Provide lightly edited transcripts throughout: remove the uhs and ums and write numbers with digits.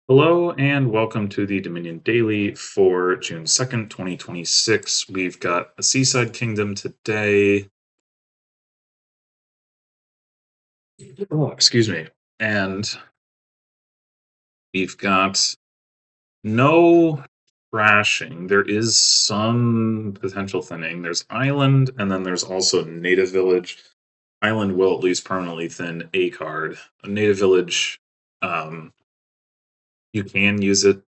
Hello and welcome to the Dominion Daily for June 2nd, 2026. We've got a Seaside Kingdom today. Oh, excuse me. And we've got no crashing. There is some potential thinning. There's Island, and then there's also Native Village. Island will at least permanently thin a card. A Native Village, um, you can use it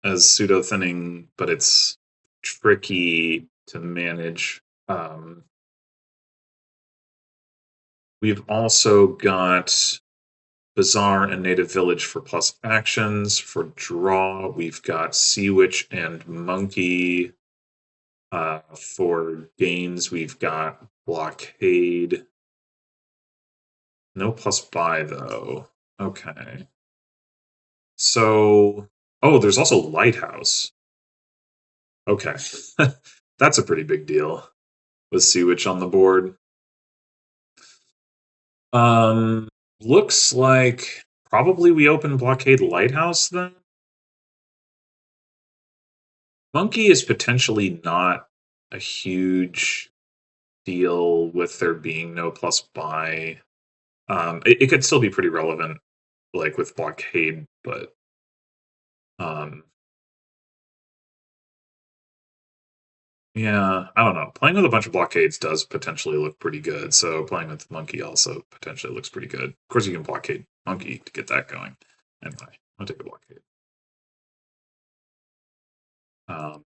as pseudo thinning, but it's tricky to manage. We've also got Bazaar and Native Village for plus actions. For draw, we've got Sea Witch and Monkey. For gains, we've got Blockade. No plus buy, though. Okay. So, oh, there's also Lighthouse. Okay. That's a pretty big deal with Sea Witch on the board. Um, Looks like probably we open Blockade Lighthouse then. Monkey is potentially not a huge deal with there being no plus buy. It could still be pretty relevant, like with Blockade, but um, yeah, I don't know. Playing with a bunch of blockades does potentially look pretty good. So playing with Monkey also potentially looks pretty good. Of course, you can blockade Monkey to get that going. Anyway, I'll take a blockade. Um,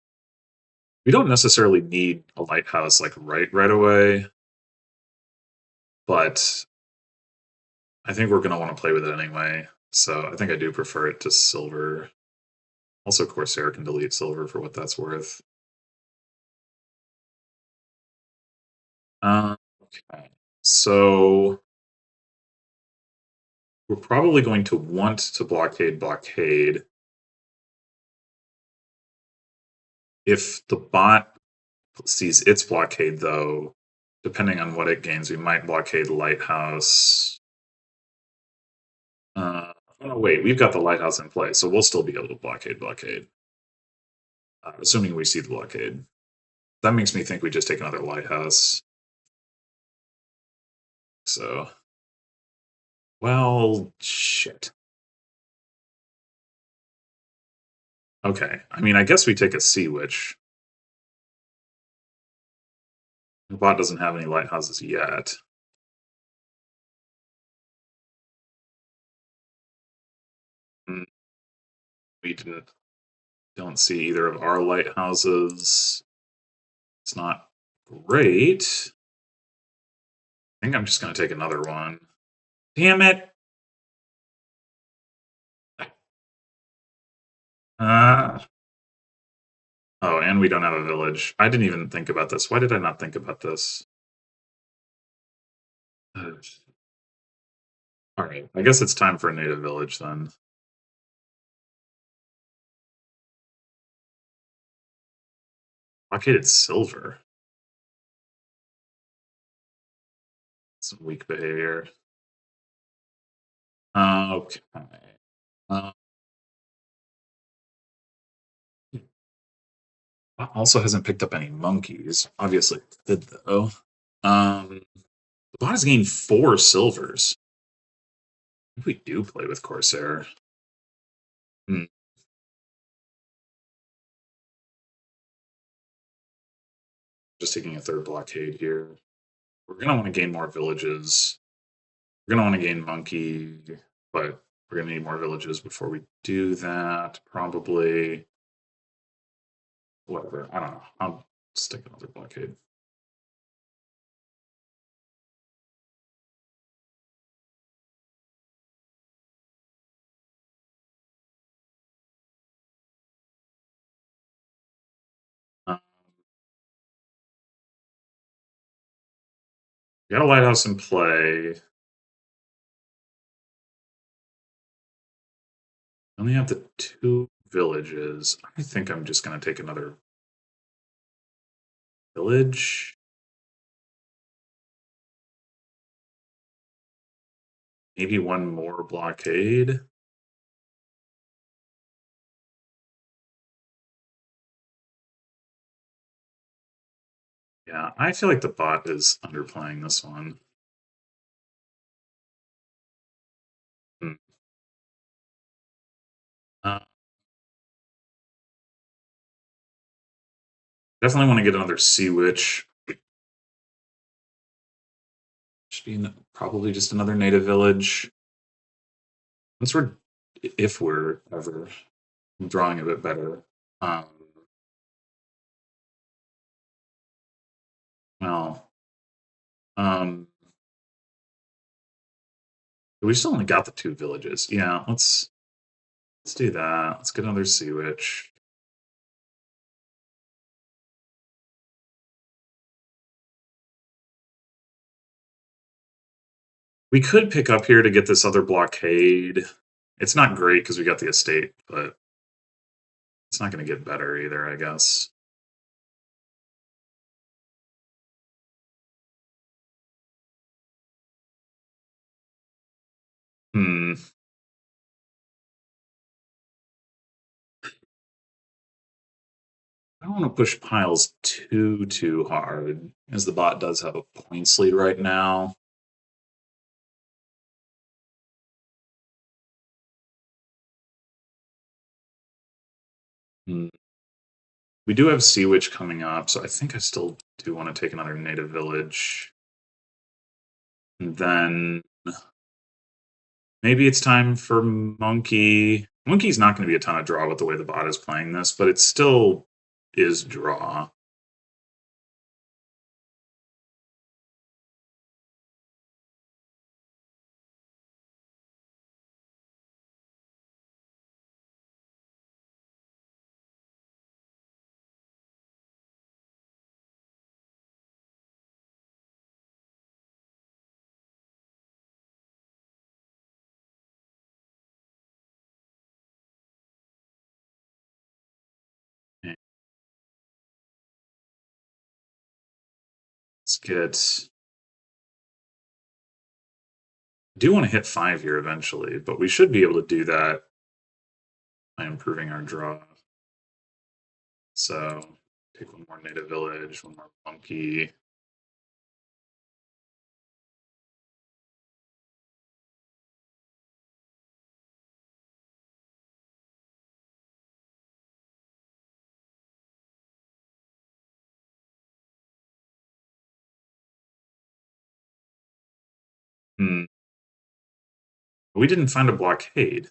we don't necessarily need a lighthouse like right away, but I think we're gonna want to play with it anyway. So I think I do prefer it to silver. Also, Corsair can delete silver for what that's worth. Okay, so we're probably going to want to blockade. If the bot sees its blockade, though, depending on what it gains, we might blockade Lighthouse. Oh, wait, we've got the Lighthouse in play, so we'll still be able to blockade. Assuming we see the blockade. That makes me think we just take another Lighthouse. So, well, shit. Okay, I mean, I guess we take a Sea Witch. The bot doesn't have any lighthouses yet. Mm, We don't see either of our lighthouses. It's not great. I think I'm just going to take another one. Damn it! Uh, oh, and we don't have a village. I didn't even think about this. Why did I not think about this? All right, I guess it's time for a native village then. Blockaded silver. Some weak behavior. Okay. Uh, also hasn't picked up any monkeys. Obviously, it did though. The bot has gained 4 silvers. If we do play with Corsair. Hmm. Just taking a third blockade here. We're gonna want to gain more villages. We're gonna want to gain monkey, but we're gonna need more villages before we do that. Probably. Whatever. I don't know. I'll stick another blockade. Uh, got a lighthouse in play. Only have the 2 villages. I think I'm just gonna take another village. Maybe one more blockade. Yeah, I feel like the bot is underplaying this one. Hmm. Uh, Definitely want to get another Sea Witch. Should be probably just another native village. Once we're, if we're ever drawing a bit better. Um, well, um, we still only got the two villages. Yeah, let's do that. Let's get another Sea Witch. We could pick up here to get this other blockade. It's not great because we got the estate, but it's not going to get better either, I guess. Hmm. I don't want to push piles too hard, as the bot does have a points lead right now. Hmm. We do have Sea Witch coming up, so I think I still do want to take another native village. And then maybe it's time for Monkey. Monkey's not going to be a ton of draw with the way the bot is playing this, but it still is draw. Okay, let's get. I do want to hit 5 here eventually, but we should be able to do that by improving our draw. So take one more native village, one more monkey. Hmm. We didn't find a blockade.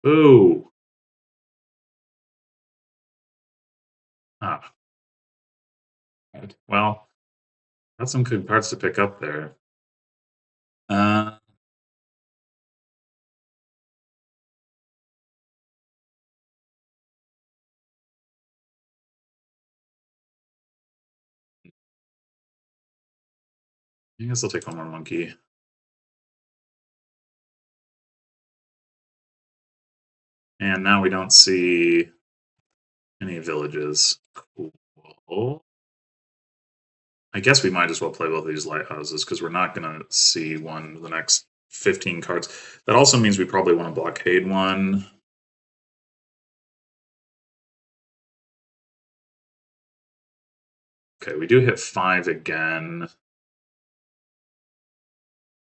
Ooh. Ah. Well, got some good parts to pick up there. Uh, I guess I'll take one more monkey. And now we don't see any villages. Cool. I guess we might as well play both of these lighthouses because we're not going to see one of the next 15 cards. That also means we probably want to blockade one. Okay, we do hit 5 again.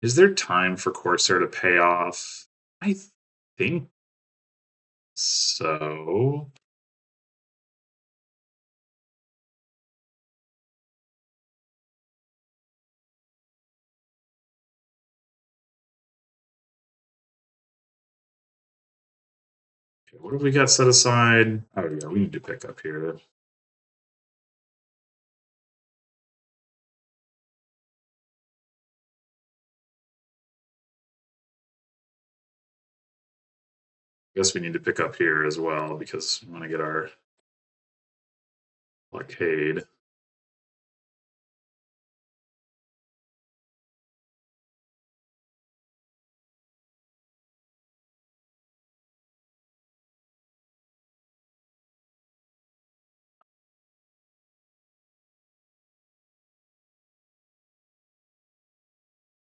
Is there time for Corsair to pay off? I think so. Okay, what have we got set aside? Oh yeah, we need to pick up here. Guess we need to pick up here as well because we want to get our blockade.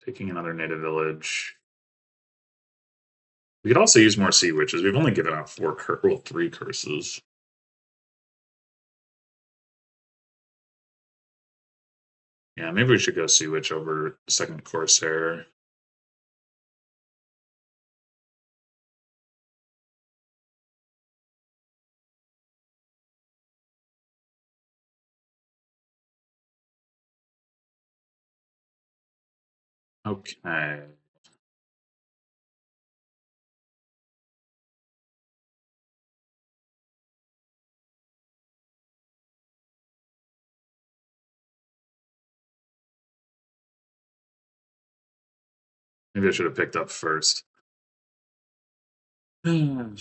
Taking another native village. We could also use more sea witches. We've only given out 3 curses. Yeah, maybe we should go Sea Witch over second Corsair. Okay. Maybe I should have picked up first. Hard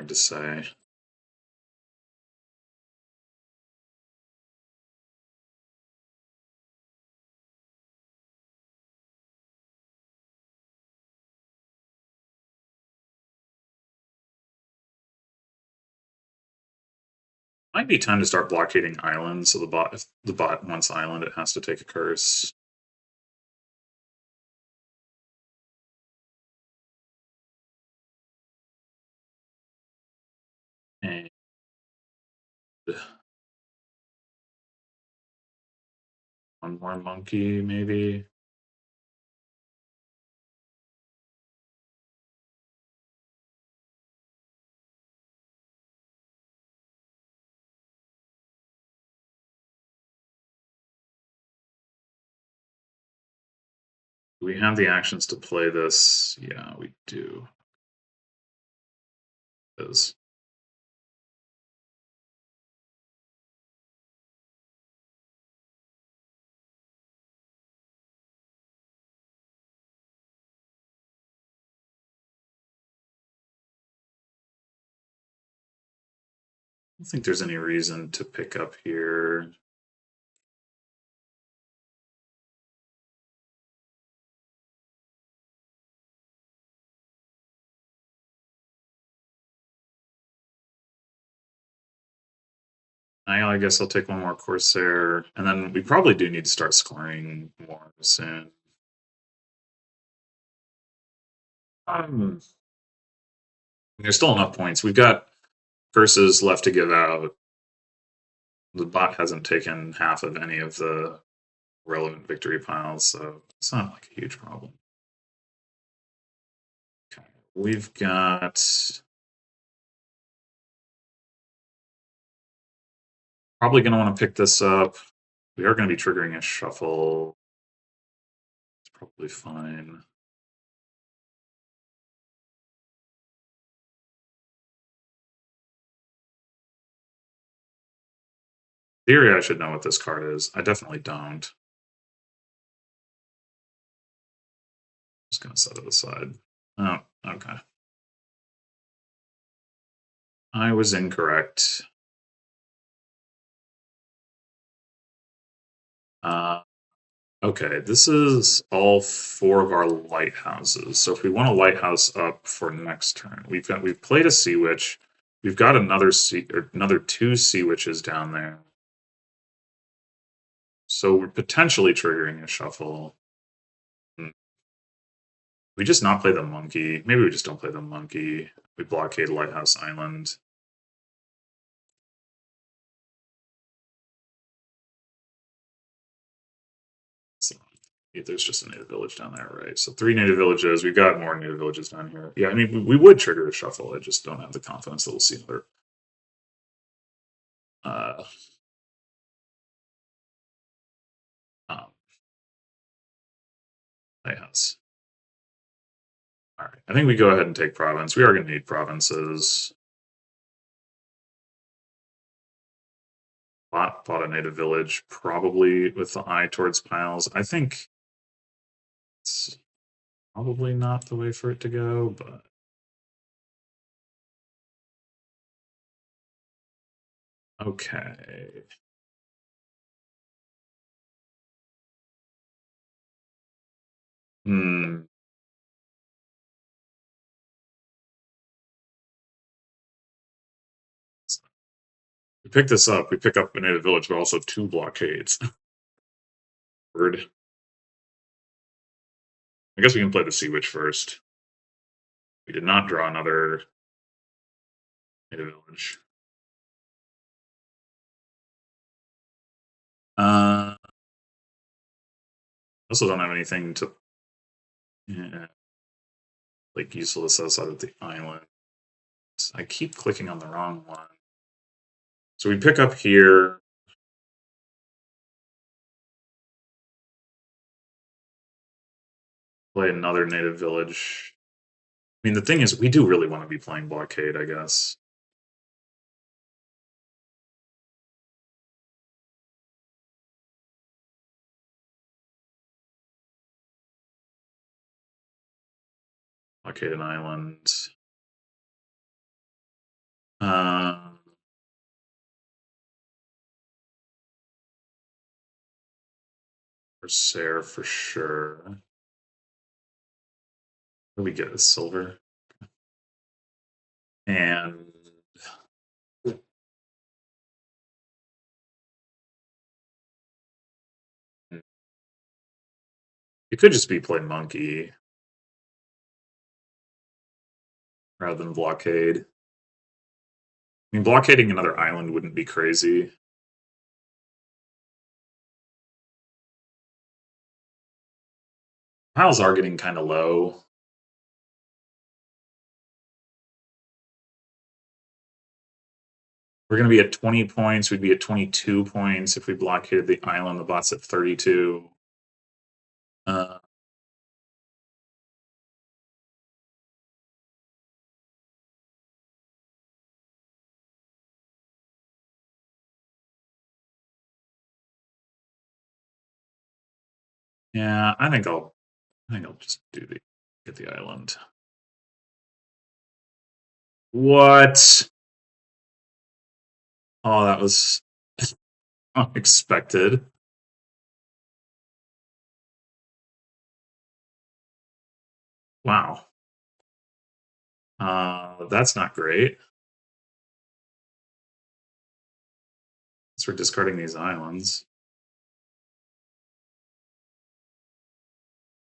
to say. Might be time to start blockading islands. So if the bot wants island, it has to take a curse. And one more monkey, maybe. Do we have the actions to play this? Yeah, we do. Is I don't think there's any reason to pick up here. I guess I'll take one more Corsair, and then we probably do need to start scoring more soon. There's still enough points. We've got curses left to give out. The bot hasn't taken half of any of the relevant victory piles, so it's not like a huge problem. Okay. We've got probably going to want to pick this up. We are going to be triggering a shuffle. It's probably fine. Theory, I should know what this card is. I definitely don't. Just going to set it aside. Oh, okay. I was incorrect. Okay, this is all four of our lighthouses. So if we want a lighthouse up for next turn, we've played a Sea Witch. We've got another two Sea Witches down there. So we're potentially triggering a shuffle. We just not play the monkey. Maybe we just don't play the monkey. We blockade Lighthouse Island. So there's just a native village down there, right? So 3 native villages. We've got more native villages down here. Yeah, I mean, we would trigger a shuffle. I just don't have the confidence that we'll see another uh, um, lighthouse. All right, I think we go ahead and take province. We are going to need provinces. Bought a native village, probably with the eye towards piles. I think it's probably not the way for it to go, but okay. Hmm. We pick this up. We pick up a native village, but also 2 blockades. Bird. I guess we can play the Sea Witch first. We did not draw another native village. Uh, Also don't have anything to like useless outside of the island. I keep clicking on the wrong one. So we pick up here. Play another native village. I mean, the thing is, we do really want to be playing blockade, I guess. Blockade an island. Corsair for sure. What do we get? A silver. And it could just be play monkey rather than blockade. I mean, blockading another island wouldn't be crazy. Piles are getting kind of low. We're going to be at 20 points. We'd be at 22 points if we blockaded the island. The bot's at 32. Yeah, I think I'll just get the island. What? Oh, that was unexpected. Wow. That's not great. So we're discarding these islands.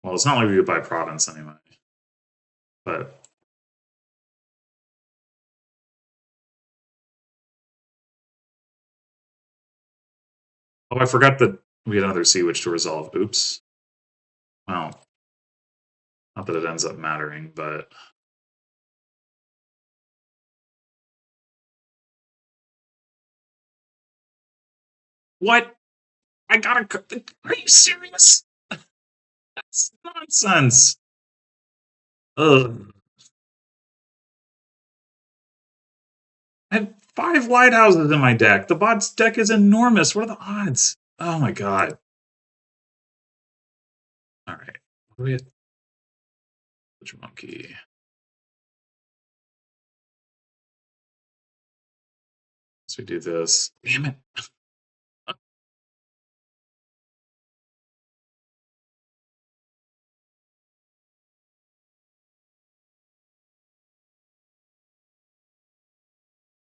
Well, it's not like we could buy province anyway. But oh, I forgot that we had another sea witch to resolve. Oops. Well, not that it ends up mattering, but what? I gotta. Are you serious? That's nonsense. Ugh. I had 5 lighthouses in my deck. The bot's deck is enormous. What are the odds? Oh my god. All right. What do we have? Which monkey? So we do this. Damn it.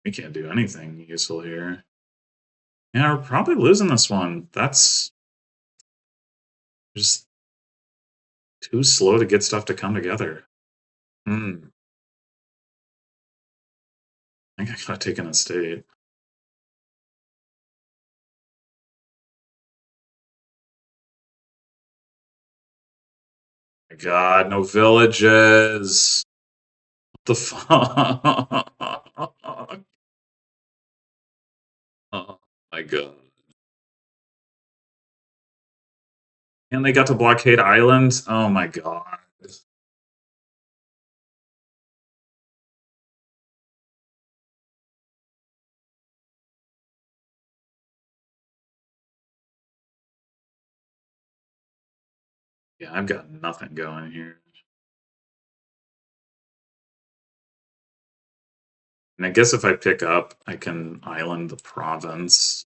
We can't do anything useful here. Yeah, we're probably losing this one. That's just too slow to get stuff to come together. Hmm. I think I gotta take an estate. My god, no villages. What the fuck? Oh my god. And they got to blockade Island? Oh my god. Yeah, I've got nothing going here. And I guess if I pick up, I can island the province.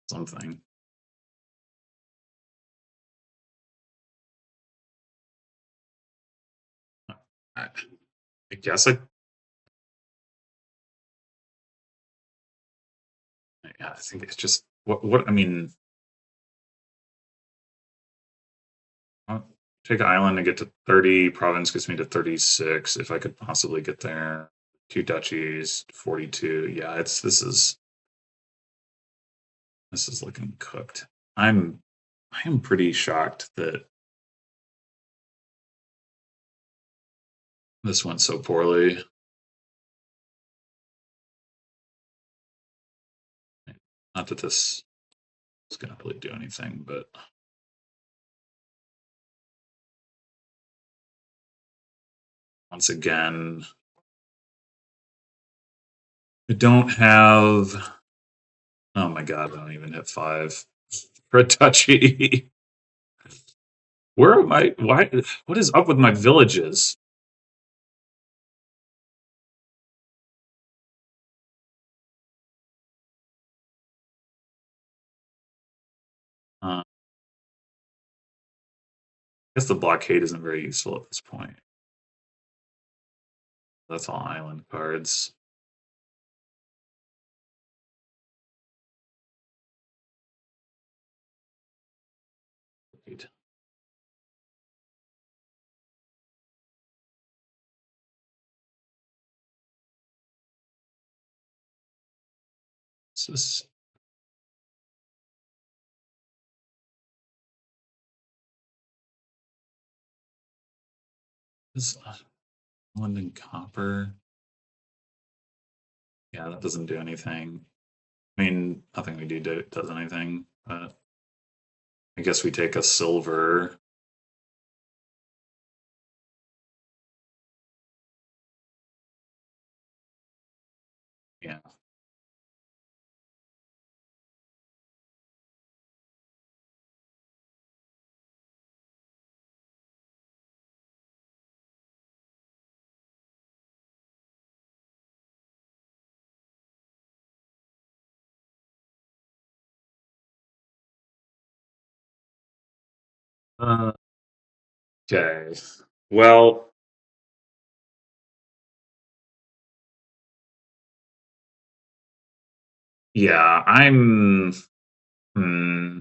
Something. I, I guess yeah, I think it's just what I mean. Take island and get to 30. Province gets me to 36. If I could possibly get there. 2 duchies, 42. Yeah, this is This is looking cooked. I am pretty shocked that this went so poorly. Not that this is going to really do anything, but once again, I don't have. Oh my god, I don't even hit 5 for a touchy. Where am I? Why? What is up with my villages? I guess the blockade isn't very useful at this point. That's all island cards. Wait. This is this London copper. Yeah, that doesn't do anything. I mean, nothing we do does anything. But I guess we take a silver. Yeah. Okay. Well, yeah, I'm. Hmm,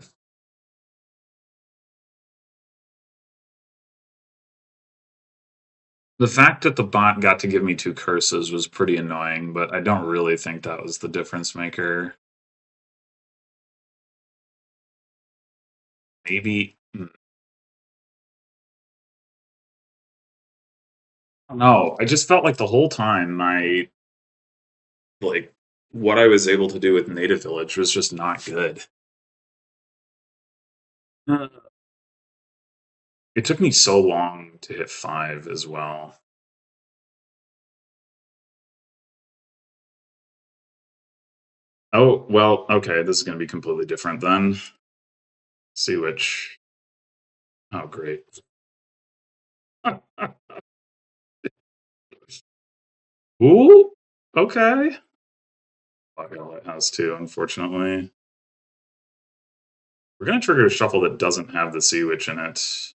the fact that the bot got to give me 2 curses was pretty annoying, but I don't really think that was the difference maker. Maybe. No, I just felt like the whole time like what I was able to do with Native Village was just not good. Uh, It took me so long to hit 5 as well. Oh, well, okay, this is going to be completely different then. See which. Oh, great. Ooh, okay. I got a lighthouse too, unfortunately. We're going to trigger a shuffle that doesn't have the Sea Witch in it.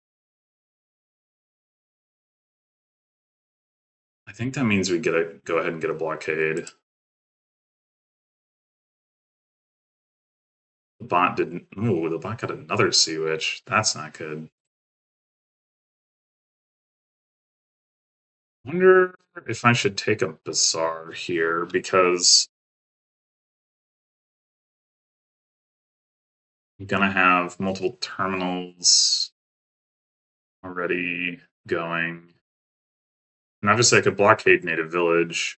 I think that means we go ahead and get a blockade. The bot didn't. Ooh, the bot got another Sea Witch. That's not good. Wonder if I should take a Bazaar here because I'm gonna have multiple terminals already going. And obviously I could blockade Native Village.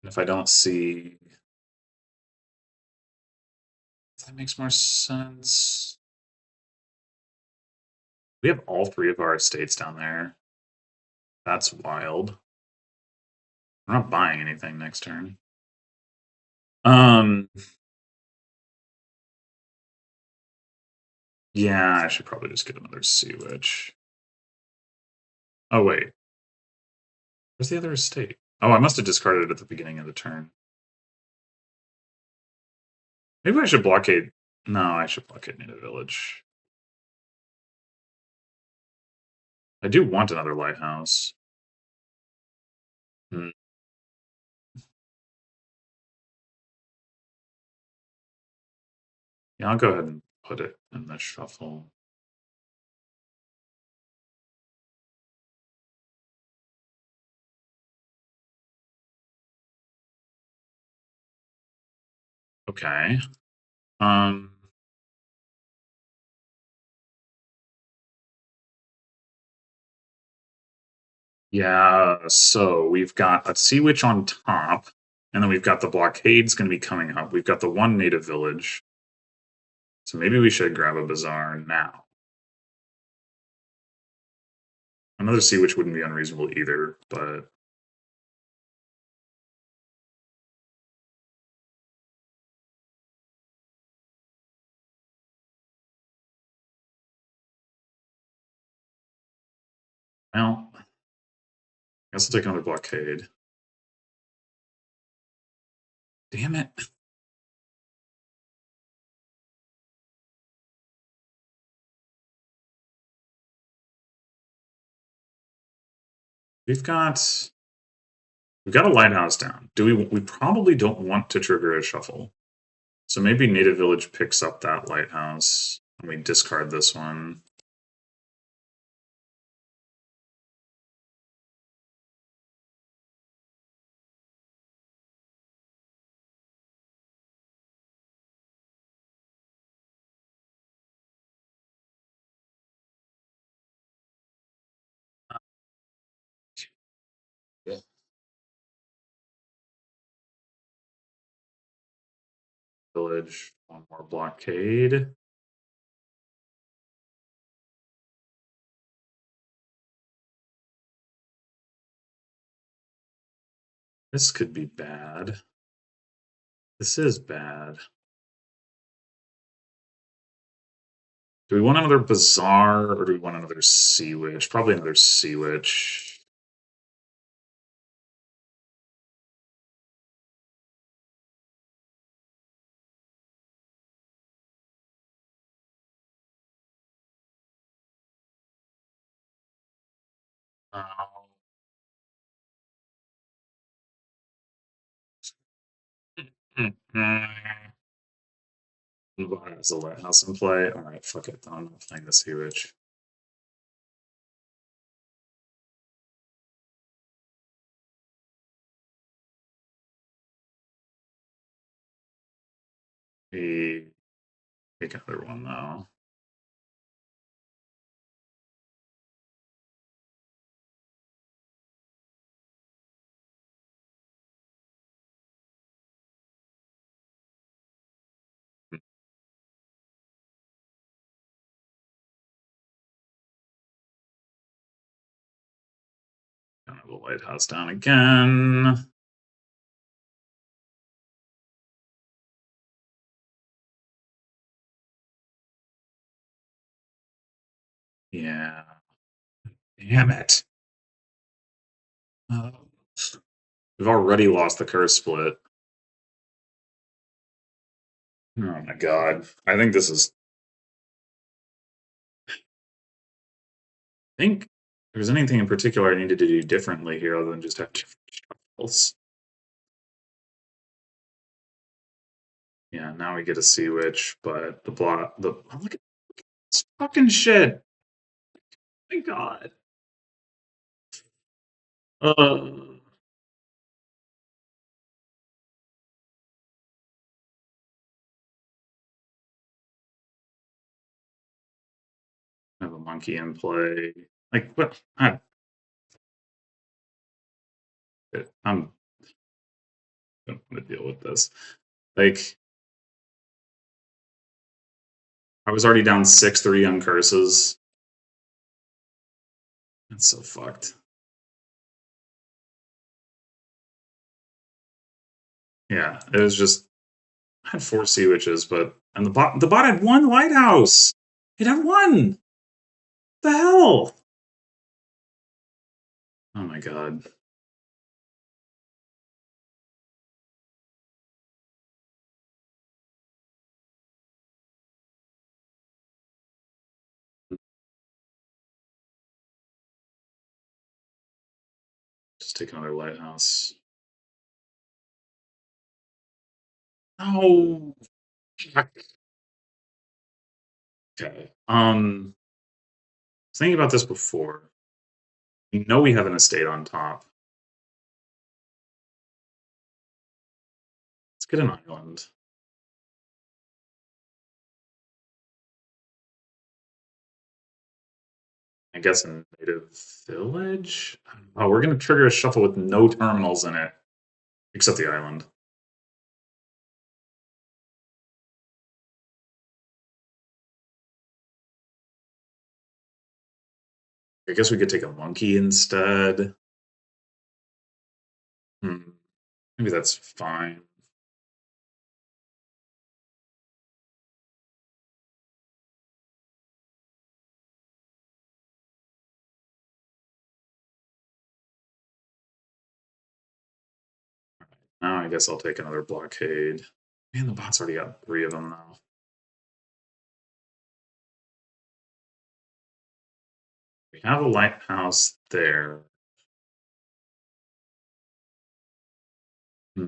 If I don't see, that makes more sense. We have all 3 of our estates down there. That's wild. We're not buying anything next turn. Um, yeah, I should probably just get another Sea Witch. Oh wait, where's the other estate? Oh, I must have discarded it at the beginning of the turn. Maybe I should blockade. No, I should blockade Native Village. I do want another lighthouse. Hmm. Yeah, I'll go ahead and put it in the shuffle. Okay. Um, yeah, so we've got a sea witch on top, and then we've got the blockades going to be coming up. We've got the one native village. So maybe we should grab a bazaar now. Another sea witch wouldn't be unreasonable either, but well, I guess I'll take another blockade. Damn it. We've got we've got a lighthouse down. Do we probably don't want to trigger a shuffle. So maybe native village picks up that lighthouse and we discard this one. Yeah. Village, one more blockade. This could be bad. This is bad. Do we want another bazaar or do we want another sea witch? Probably another sea witch. Um, There's a lighthouse in play. All right, fuck it. I'm not playing the sea witch. We take another one though. Kind of the lighthouse down again. Yeah. Damn it. Uh, we've already lost the curse split. Oh my god. I think this is. I think if there's anything in particular I needed to do differently here other than just have different shuffles. Yeah, now we get a sea witch, but the block. Oh, look at this fucking shit. My god. Uh, I have a monkey in play. Like, what? I'm don't want to deal with this. Like, I was already down 6-3 on curses. That's so fucked. Yeah, it was just I had 4 sea witches, but and the bot had 1 lighthouse. It had 1. The hell? Oh my god. Just take another lighthouse. Oh. Okay. I was thinking about this before. You know we have an estate on top. Let's get an island. I guess a native village? Oh, we're going to trigger a shuffle with no terminals in it, except the island. I guess we could take a monkey instead. Hmm. Maybe that's fine. Now I guess I'll take another blockade. Man, the bot's already got 3 of them now. We have a lighthouse there. Hmm.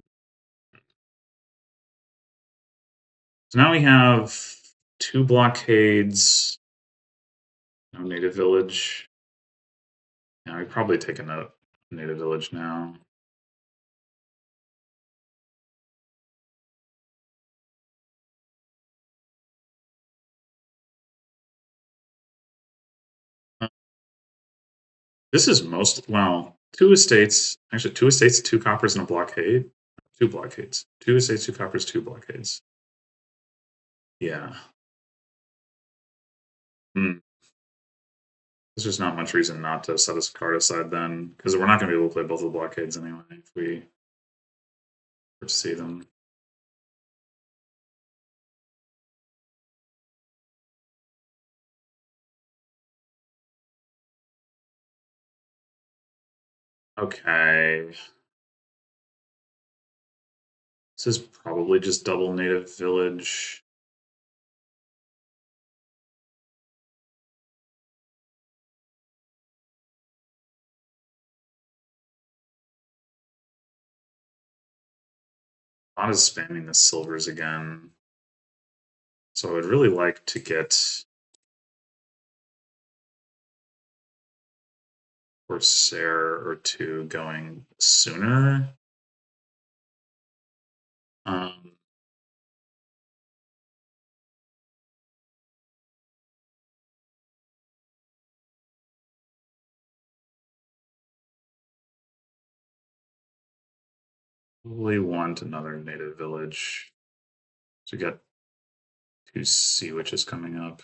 So now we have 2 blockades. No native village. Yeah, we probably take a native village now. This is most, well, 2 estates, actually 2 estates, 2 coppers, and a blockade. 2 blockades. 2 estates, 2 coppers, 2 blockades. Yeah. Hmm. There's just not much reason not to set this card aside then, because we're not going to be able to play both the blockades anyway if we see them. Okay. This is probably just double native village. Bot is spamming the silvers again. So I would really like to get Corsair or 2 going sooner. Um, Probably want another native village. So we got 2 sea witches coming up.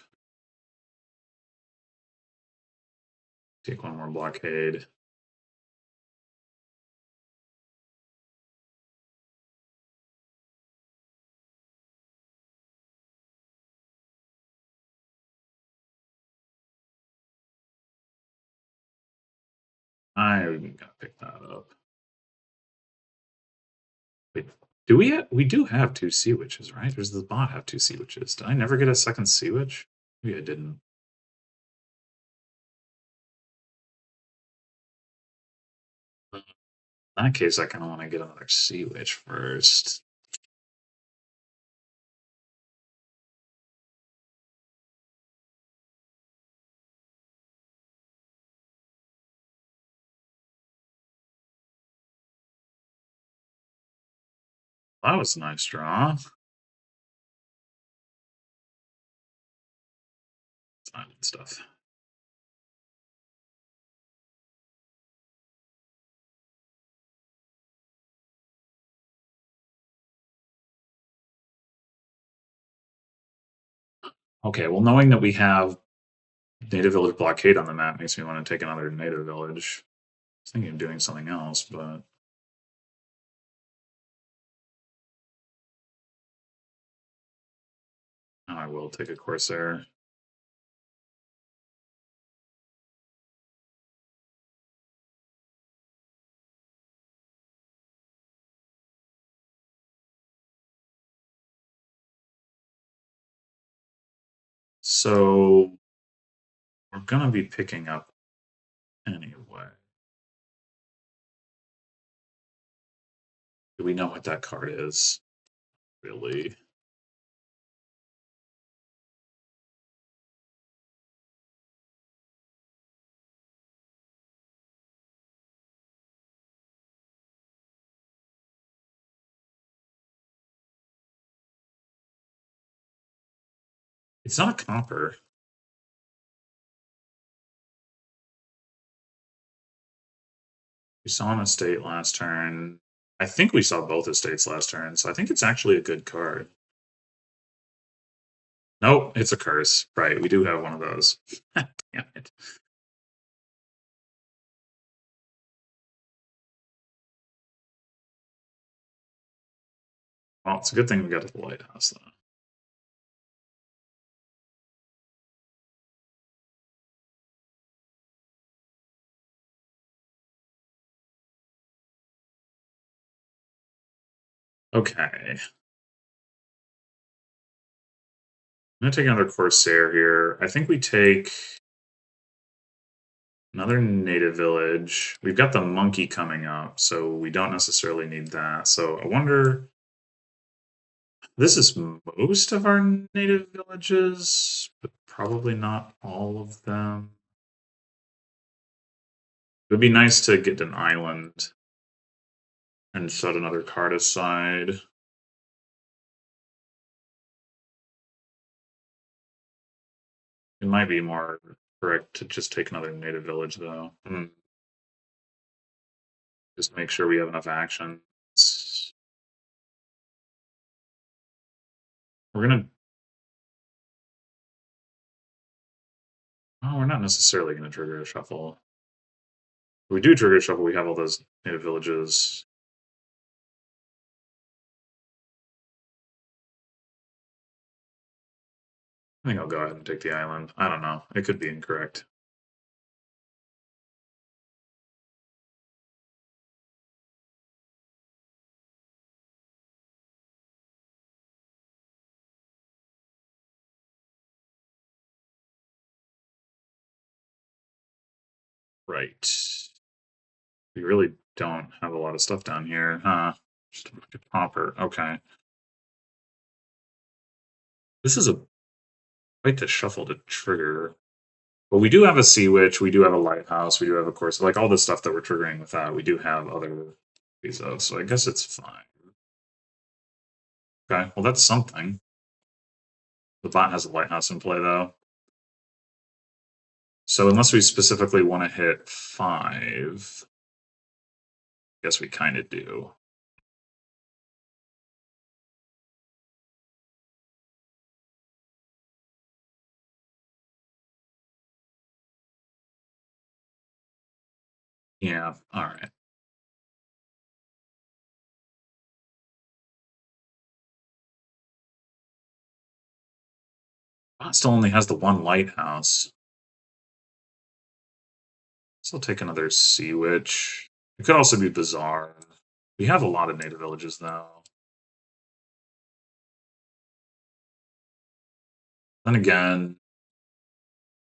Take one more blockade. I gotta pick that up. Wait, do we do have 2 sea witches, right? Or does the bot have 2 sea witches? Did I never get a second sea witch? Maybe I didn't. In that case, I kind of want to get another sea witch first. That was a nice draw. It's not good stuff. Okay, well, knowing that we have native village blockade on the map makes me want to take another native village. I was thinking of doing something else, but now I will take a Corsair. So we're gonna be picking up anyway. Do we know what that card is? Really? It's not a copper. We saw an estate last turn. I think we saw both estates last turn, so I think it's actually a good card. Nope, it's a curse. Right, we do have one of those. Damn it. Well, it's a good thing we got to the lighthouse, though. Okay. I'm gonna take another Corsair here. I think we take another native village. We've got the monkey coming up, so we don't necessarily need that. So I wonder. This is most of our native villages, but probably not all of them. It would be nice to get an island and set another card aside. It might be more correct to just take another native village, though. Just make sure we have enough action. We're gonna. Oh, we're not necessarily gonna trigger a shuffle. If we do trigger a shuffle, we have all those native villages. I think I'll go ahead and take the island. I don't know. It could be incorrect. Right. We really don't have a lot of stuff down here, huh? Just a bucket popper. Okay. This is a quite the shuffle to trigger. But we do have a sea witch, we do have a lighthouse, we do have, of course, like all the stuff that we're triggering with that, we do have other pieces of, so I guess it's fine. Okay, well that's something. The bot has a lighthouse in play though. So unless we specifically want to hit 5, I guess we kind of do. Yeah, alright. Bot still only has the one lighthouse. So I'll take another sea witch. It could also be bizarre. We have a lot of native villages though. Then again,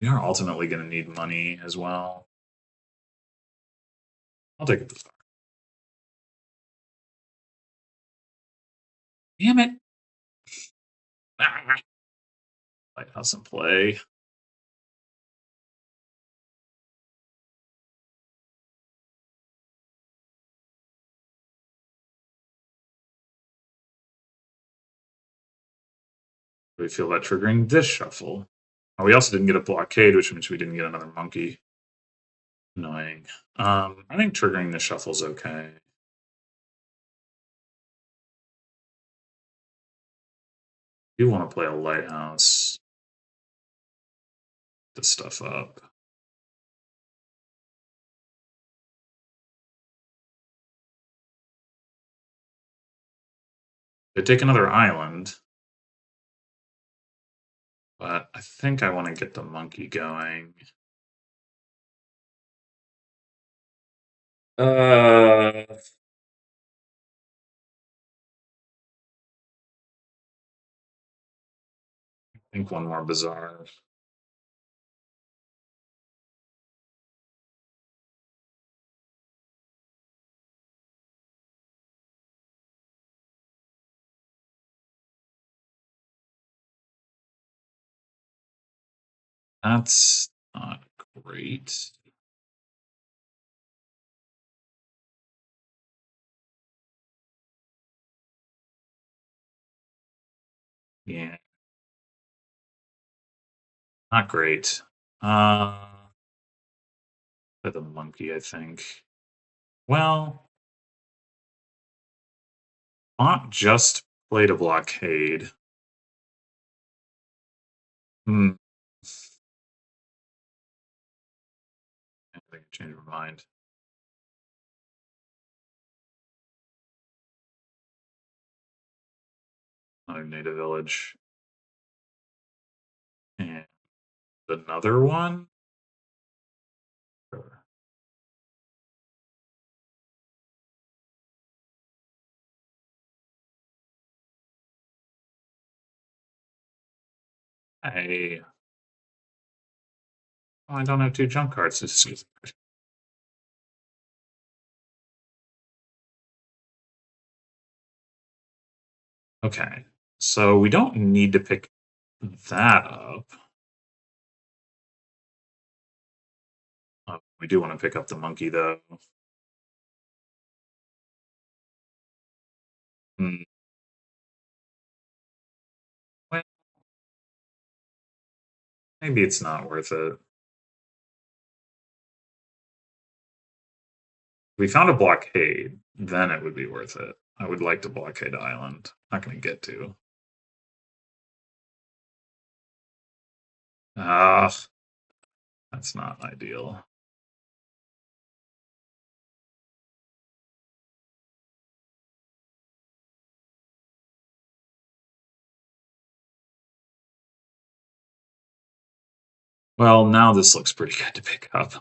we are ultimately going to need money as well. I'll take a bizarre. Damn it! Ah, lighthouse in play. Do we feel that triggering this shuffle? Oh, we also didn't get a blockade, which means we didn't get another monkey. Annoying. I think triggering the shuffle's okay. You want to play a lighthouse. This stuff up. They take another island. But I think I want to get the monkey going. I think one more bizarre. That's not great. Yeah, not great. For the monkey, I think. Well, not just played a blockade. Hmm. I think I changed my mind. Another native village. And another one? Sure. I, I don't have two junk cards. Okay. So we don't need to pick that up. We do want to pick up the monkey, though. Hmm. Well, maybe it's not worth it. If we found a blockade, then it would be worth it. I would like to blockade the island. Not going to get to. Ah, that's not ideal. Well, now this looks pretty good to pick up.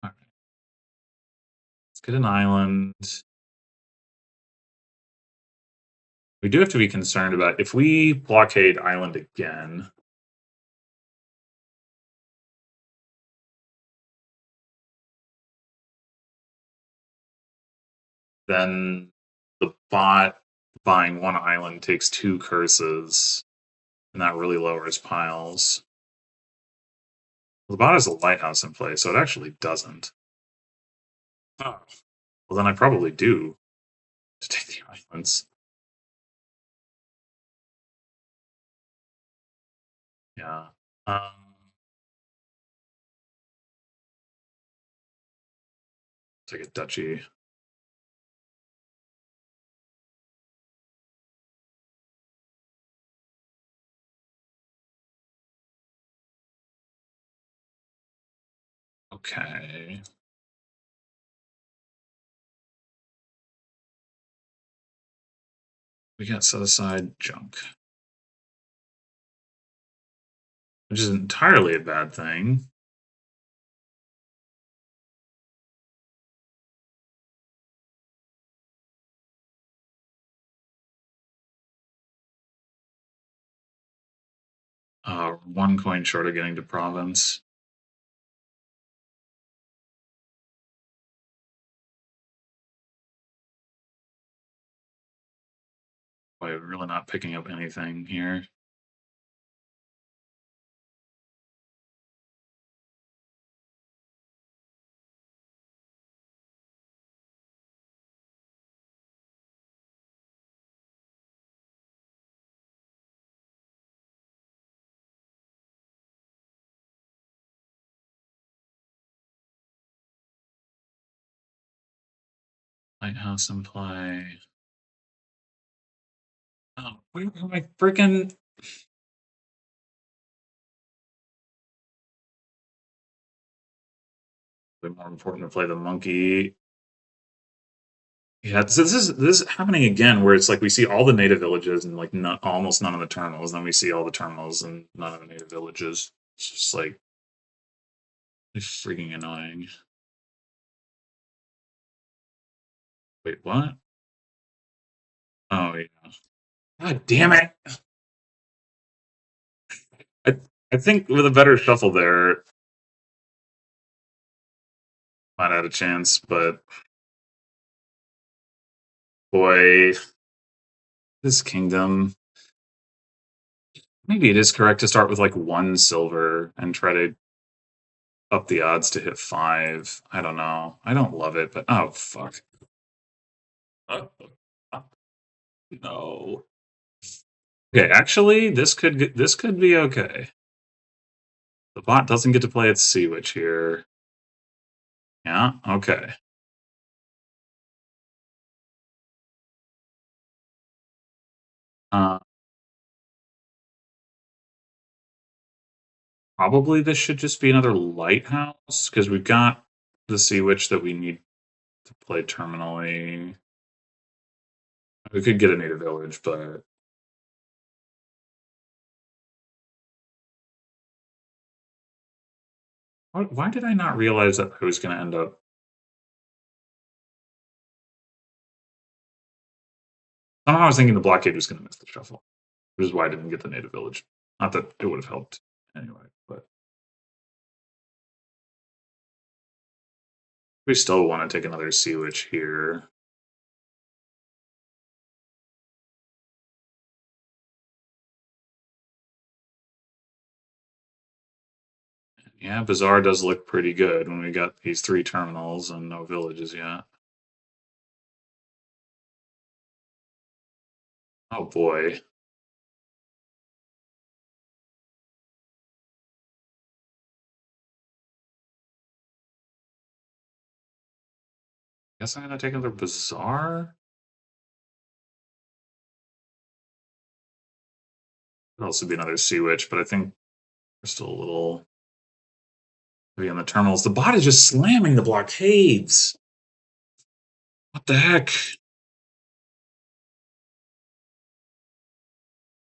All right, let's get an island. We do have to be concerned about if we blockade island again, then the bot buying one island takes two curses, and that really lowers piles. The bot has a lighthouse in place, so it actually doesn't. Oh. Well, then I probably do to take the islands. Yeah. Take a duchy. Okay. We got set aside junk, which is entirely a bad thing. One coin short of getting to province. Boy, we're really not picking up anything here. Lighthouse in play. Oh, where am I freaking? More important to play the monkey. Yeah, so this is happening again, where it's like we see all the native villages and like not almost none of the terminals. Then we see all the terminals and none of the native villages. It's just like freaking annoying. Wait, what? Oh yeah. God damn it! I I think with a better shuffle there, might have a chance. But boy, this kingdom. Maybe it is correct to start with like one silver and try to up the odds to hit 5. I don't know. I don't love it, but oh fuck. No. Okay, actually, this could be okay. The bot doesn't get to play its Sea Witch here. Yeah, okay. Uh, Probably this should just be another Lighthouse, because we've got the Sea Witch that we need to play terminally. We could get a Native Village, but why did I not realize that I was going to end up? Somehow I was thinking the blockade was going to miss the shuffle, which is why I didn't get the Native Village. Not that it would have helped anyway, but we still want to take another Sea Witch here. Yeah, Bazaar does look pretty good when we got these 3 terminals and no villages yet. Oh boy. Guess I'm gonna take another Bazaar? Could also be another Sea Witch, but I think we're still a little heavy on the terminals. The bot is just slamming the blockades! What the heck?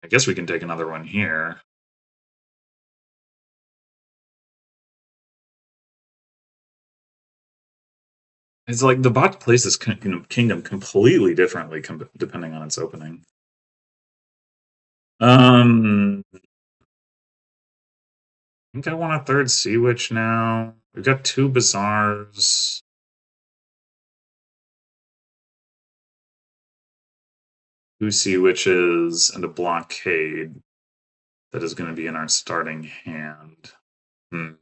I guess we can take another one here. It's like the bot plays this kingdom completely differently depending on its opening. I think I want a 3rd Sea Witch now. We've got 2 Bazaars. 2 Sea Witches and a blockade that is going to be in our starting hand. Hmm.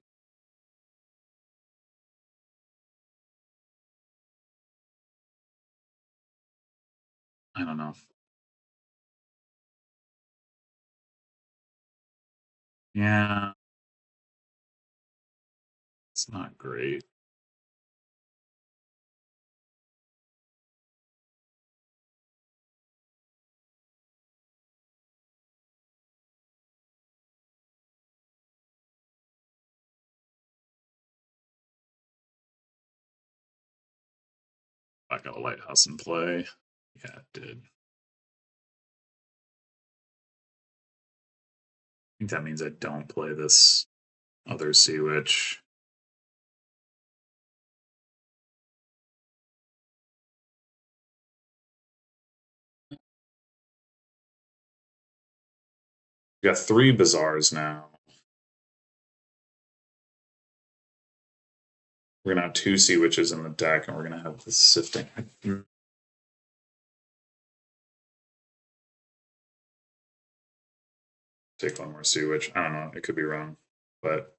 I don't know. Yeah, it's not great. I got a Lighthouse in play. Yeah, it did. I think that means I don't play this other Sea Witch. We got 3 Bazaars now. We're gonna have 2 Sea Witches in the deck, and we're gonna have this sifting. Take one more Sea Witch. I don't know. It could be wrong, but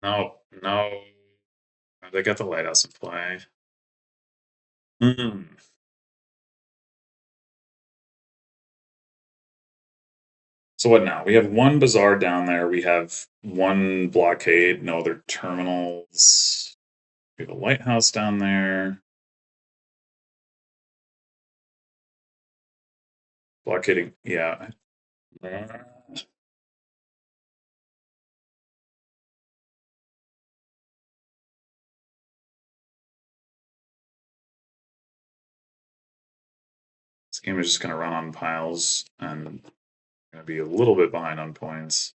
no, no. They got the Lighthouse in play. Mm. So what now? We have 1 Bazaar down there. We have 1 blockade, no other terminals. We have a Lighthouse down there. Blockading, yeah. This game is just going to run on piles and going to be a little bit behind on points.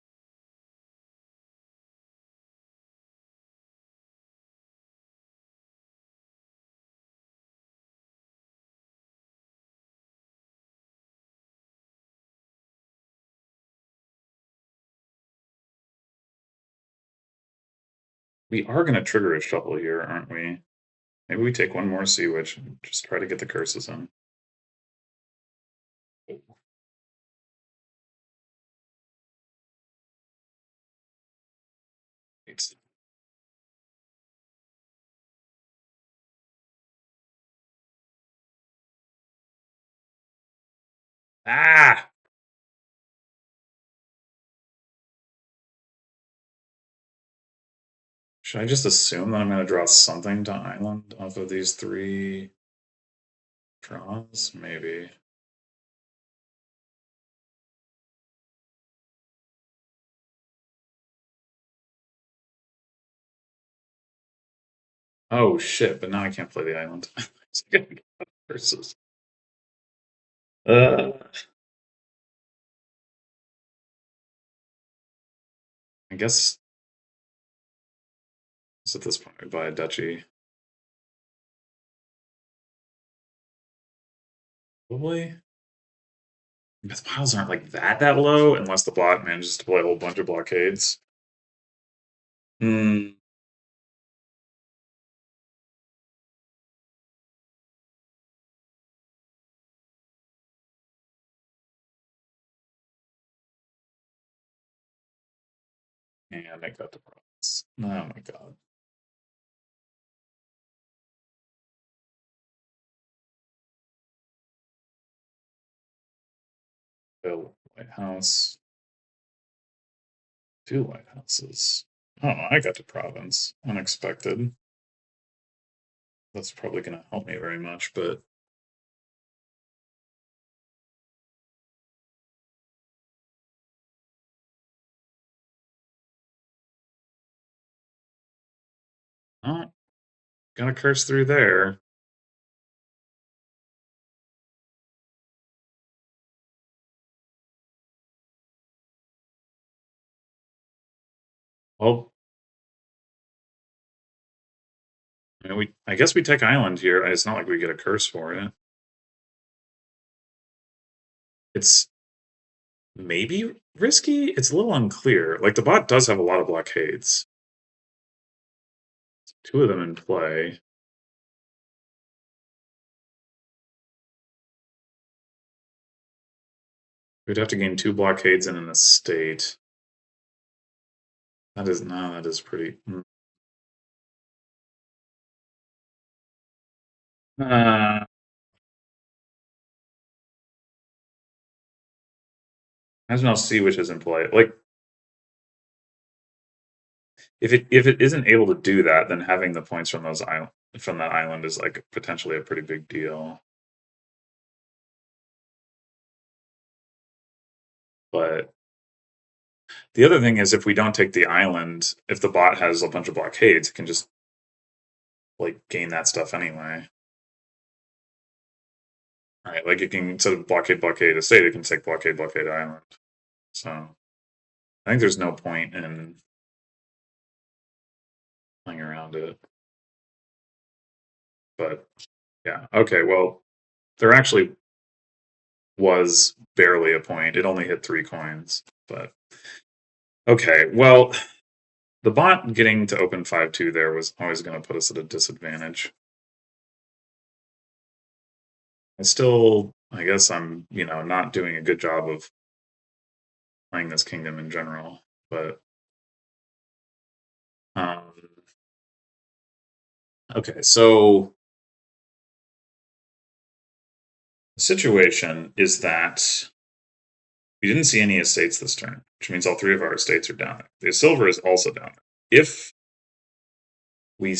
We are going to trigger a shuffle here, aren't we? Maybe we take one more Sea Witch and just try to get the curses in. It's, ah! Should I just assume that I'm going to draw something to Island off of these 3 draws? Maybe. Oh shit, but now I can't play the Island. So I gotta get curses. Uh, I guess at this point we buy a duchy. Probably. Because piles aren't like that low unless the bot manages to play a whole bunch of blockades. Hmm. And I got the province. Oh my god. The White House. 2 White Houses. Oh, I got the province. Unexpected. That's probably going to help me very much, but not gonna curse through there. Well, I guess we take Island here. It's not like we get a curse for it. It's maybe risky. It's a little unclear. Like the bot does have a lot of blockades. 2 of them in play. We'd have to gain 2 blockades in an estate. That is pretty. Uh, Imagine how Sea Witch is in play. Like if it isn't able to do that, then having the points from that island is like potentially a pretty big deal. But the other thing is if we don't take the island, if the bot has a bunch of blockades, it can just like gain that stuff anyway. Right? Like it can instead of blockade estate, it can take blockade island. So I think there's no point in playing around it. But yeah, okay, well, there actually was barely a point. It only hit 3 coins. But okay, well, the bot getting to open 5-2 there was always going to put us at a disadvantage. I guess I'm not doing a good job of playing this kingdom in general. But um, okay, so the situation is that we didn't see any estates this turn, which means all 3 of our estates are down there. The silver is also down there. If we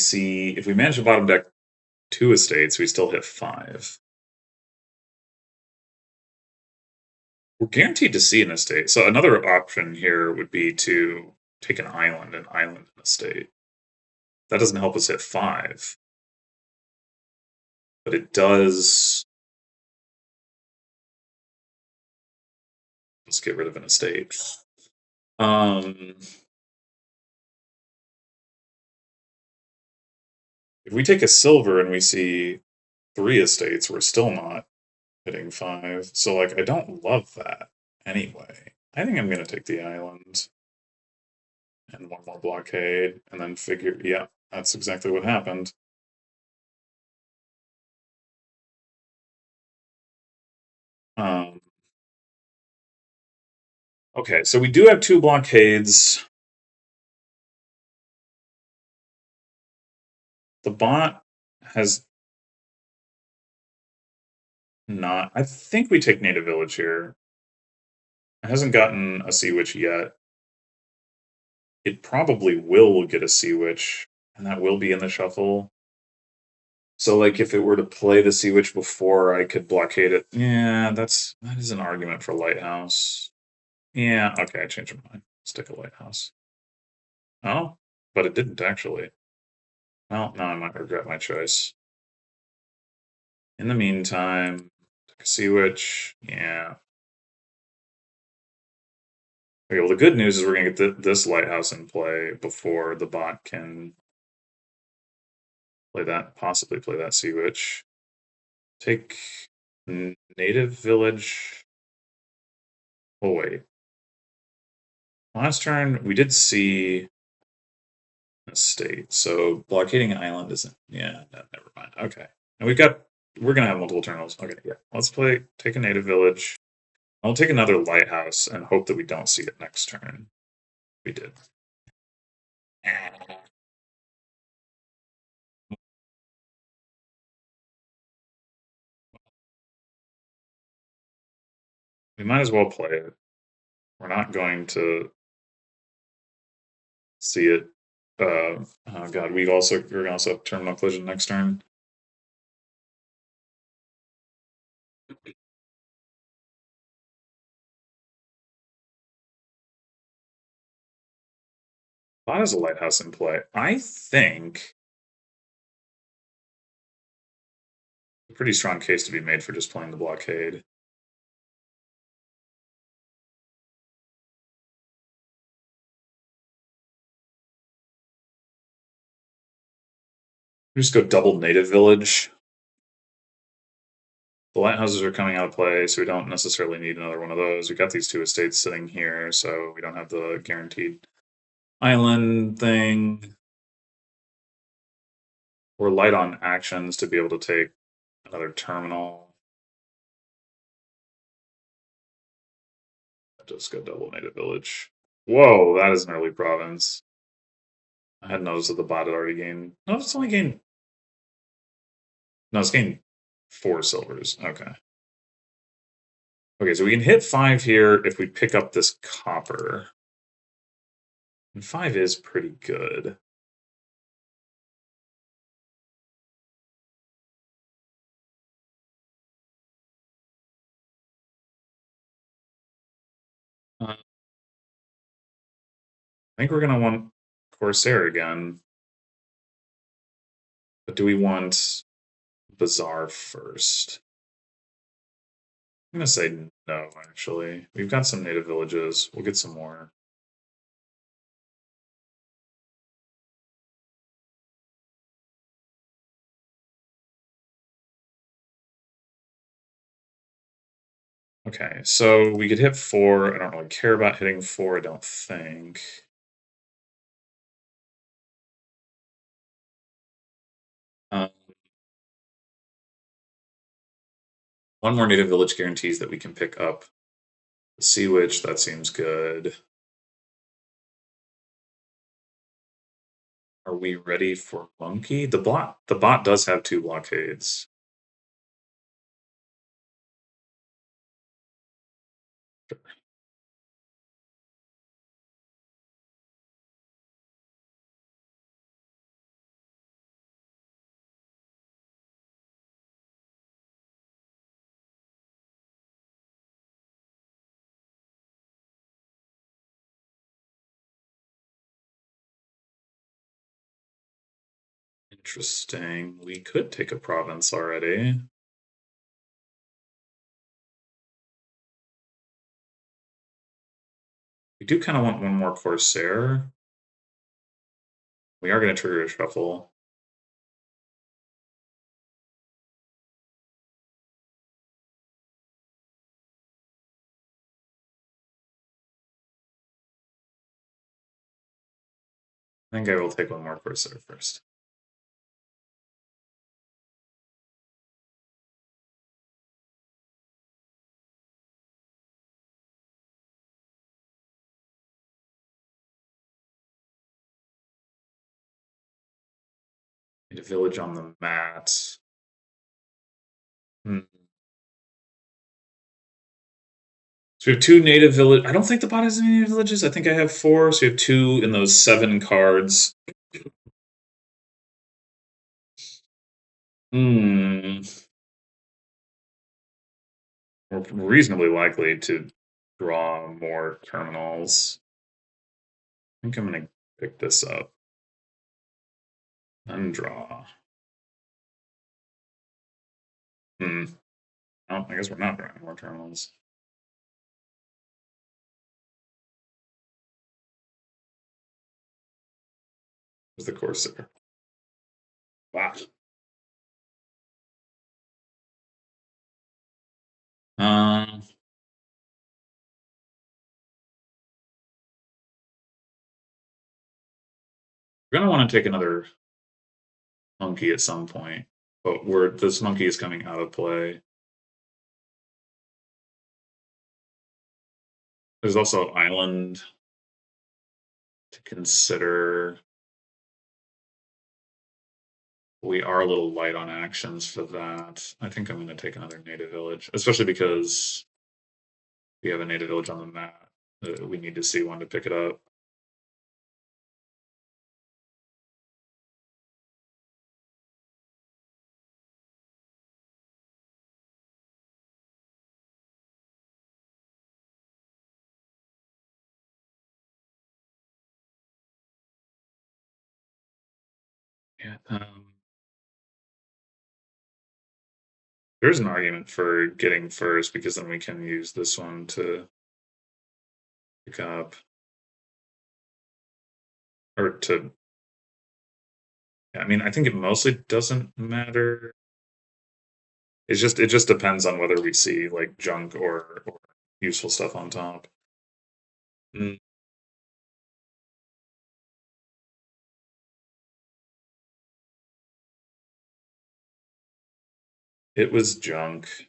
manage to bottom deck 2 estates, we still hit 5. We're guaranteed to see an estate. So another option here would be to take an island estate. That doesn't help us hit 5, but it does. Let's get rid of an estate. If we take a silver and we see 3 estates, we're still not hitting 5. So like I don't love that anyway. I think I'm gonna take the island and one more blockade and then figure yeah, that's exactly what happened. Okay, so we do have 2 blockades. The bot has not. I think we take Native Village here. It hasn't gotten a Sea Witch yet. It probably will get a Sea Witch, and that will be in the shuffle. So, like, if it were to play the Sea Witch before I could blockade it, yeah, that is an argument for Lighthouse. Yeah, okay, I changed my mind. Stick a Lighthouse. Oh, but it didn't actually. Well, now I might regret my choice. In the meantime, took a Sea Witch. Yeah. Okay, well, the good news is we're going to get this Lighthouse in play before the bot can play that, possibly play that Sea Witch. Take Native Village. Oh, wait. Last turn, we did see a state, so blockading an island isn't. Yeah, no, never mind. Okay. And we're going to have multiple terminals. Okay, yeah. Let's take a Native Village. I'll take another Lighthouse and hope that we don't see it next turn. We did. We might as well play it. We're not going to see it. Oh god, we're also have terminal collision next turn. Bot has a Lighthouse in play. I think a pretty strong case to be made for just playing the blockade. We just go double Native Village. The Lighthouses are coming out of play, so we don't necessarily need another one of those. We got these 2 estates sitting here, so we don't have the guaranteed island thing. We're light on actions to be able to take another terminal. Just go double Native Village. Whoa, that is an early province. I had noticed that the bot had already gained. No, it's only gained. No, it's gained 4 silvers. Okay. Okay, so we can hit 5 here if we pick up this copper. And 5 is pretty good. I think we're going to want Corsair again. But do we want Bazaar first? I'm going to say no, actually. We've got some native villages. We'll get some more. Okay, so we could hit 4. I don't really care about hitting 4, I don't think. Um, one more native village guarantees that we can pick up. The Sea Witch, that seems good. Are we ready for Monkey? The bot does have 2 blockades. Interesting. We could take a province already. We do kind of want one more Corsair. We are going to trigger a shuffle. I think I will take one more Corsair first. Need a village on the mat. Hmm. So we have two native village. I don't think the bot has any native villages. I think I have four. So we have two in those 7 cards. Hmm. We're reasonably likely to draw more terminals. I think I'm going to pick this up and draw. Hmm. Oh, I guess we're not drawing more terminals. There's the Corsair. Wow. Um, we're going to want to take another monkey at some point, but this monkey is coming out of play. There's also island to consider. We are a little light on actions for that. I think I'm going to take another native village, especially because we have a native village on the map. We need to see one to pick it up. Yeah. There's an argument for getting first because then we can use this one to pick up or to. I mean, I think it mostly doesn't matter. It just depends on whether we see like junk or useful stuff on top. Mm, it was junk.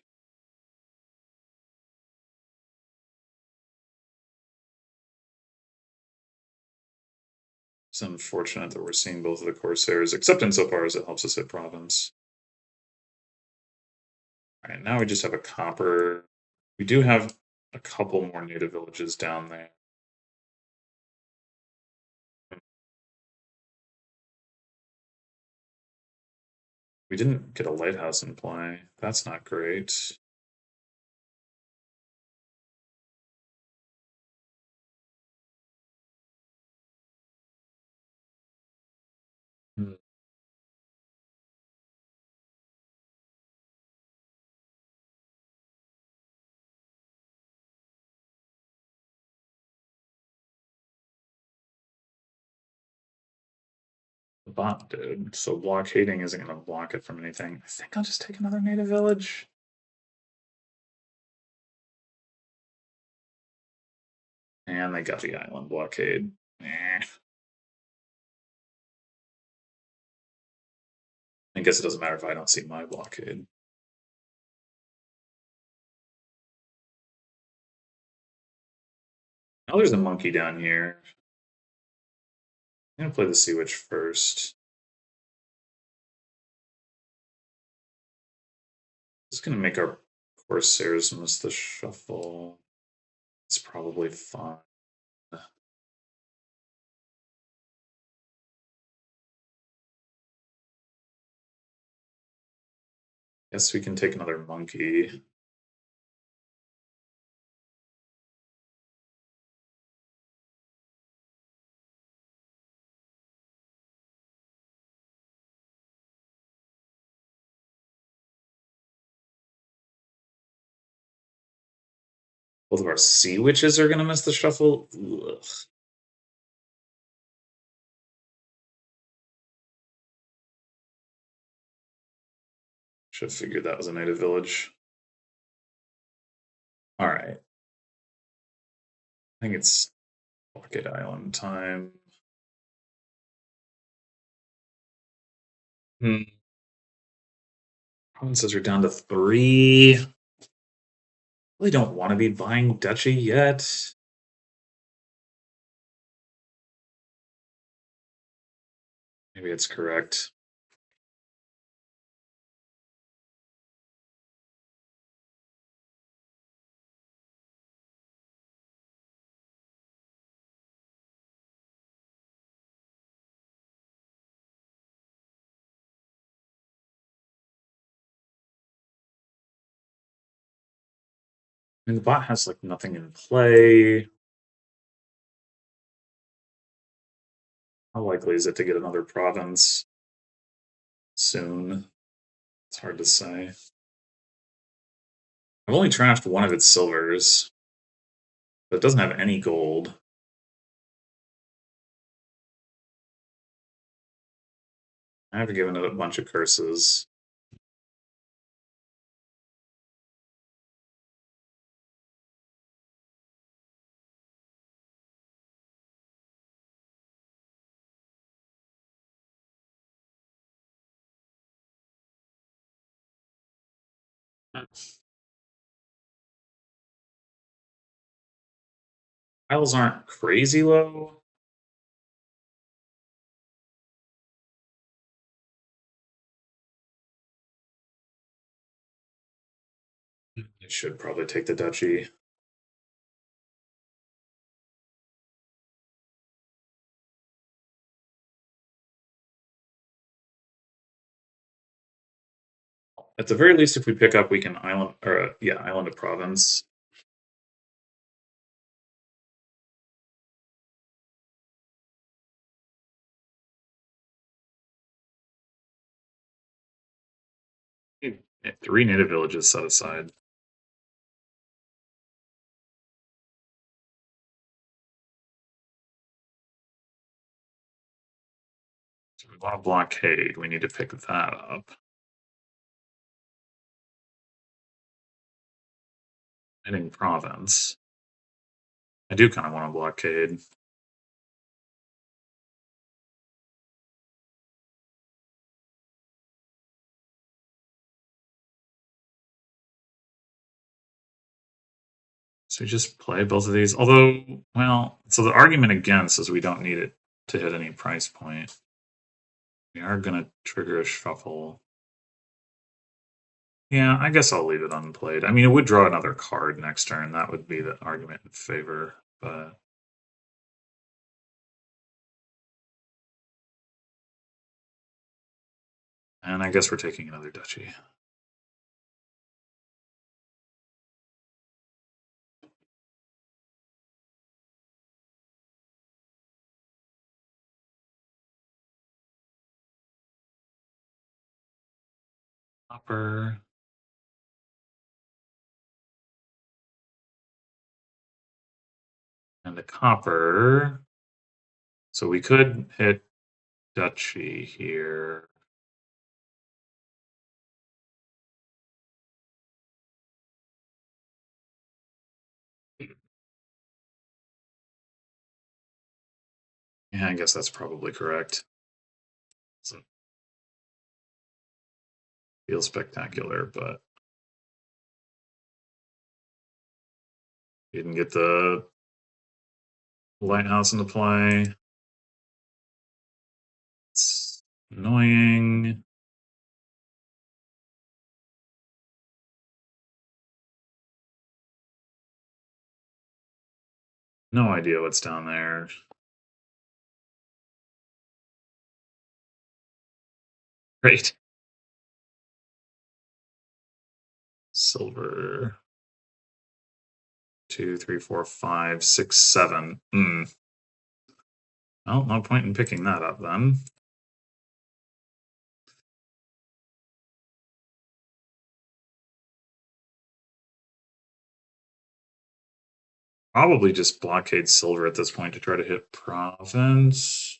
It's unfortunate that we're seeing both of the Corsairs, except insofar as it helps us hit province. All right, now we just have a copper. We do have a couple more native villages down there. We didn't get a lighthouse in play. That's not great. Hmm. The bot did. So blockading isn't going to block it from anything. I think I'll just take another native village. And they got the island blockade. I guess it doesn't matter if I don't see my blockade. Now there's a monkey down here. I'm going to play the Sea Witch first. It's going to make our Corsairs miss the shuffle. It's probably fine. Guess we can take another monkey. Both of our Sea Witches are going to miss the shuffle. Ugh. Should have figured that was a native village. All right. I think it's Pocket Island time. Hmm. Provinces are down to 3. Really don't want to be buying duchy yet. Maybe it's correct. mean, the bot has like nothing in play. How likely is it to get another province soon? It's hard to say. I've only trashed one of its silvers, but it doesn't have any gold. I have given it a bunch of curses. Tiles aren't crazy low. I should probably take the duchy. At the very least, if we pick up, we can island or yeah, island a province. Three native villages set aside. So we want a blockade. We need to pick that up. Hitting province. I do kind of want a blockade. So we just play both of these. Although, well, so the argument against is we don't need it to hit any price point. We are going to trigger a shuffle. Yeah, I guess I'll leave it unplayed. I mean, it would draw another card next turn. That would be the argument in favor, but and I guess we're taking another duchy. Copper. And the copper. So we could hit duchy here. Yeah, I guess that's probably correct. Doesn't feel spectacular, but didn't get the lighthouse into play. It's annoying. No idea what's down there. Great. Silver. 2, 3, 4, 5, 6, 7. Well, no point in picking that up then. Probably just blockade silver at this point to try to hit province.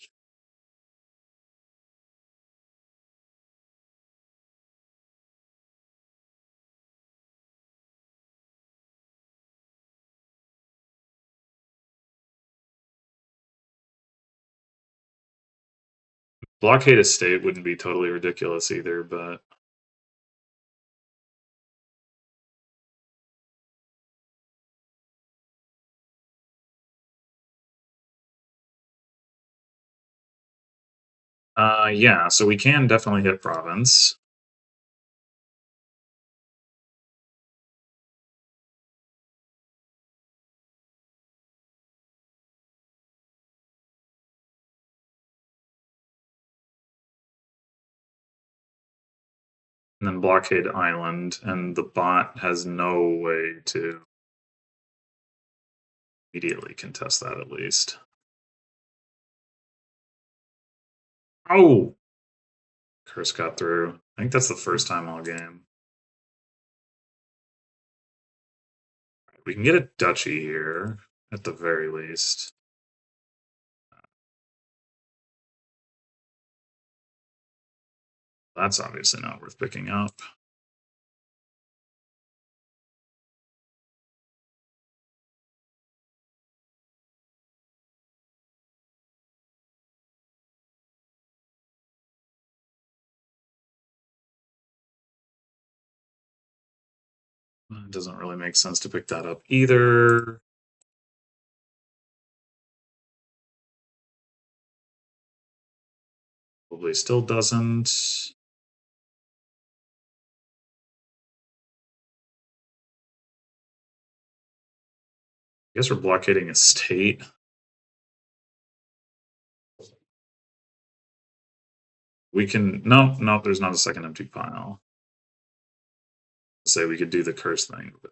Blockade estate wouldn't be totally ridiculous either, but yeah, so we can definitely hit province. And then blockade island, and the bot has no way to immediately contest that at least. Oh! Curse got through. I think that's the first time all game. We can get a duchy here, at the very least. That's obviously not worth picking up. It doesn't really make sense to pick that up either. Probably still doesn't. I guess we're blockading a state. We can no, there's not a second empty pile. Say we could do the curse thing. But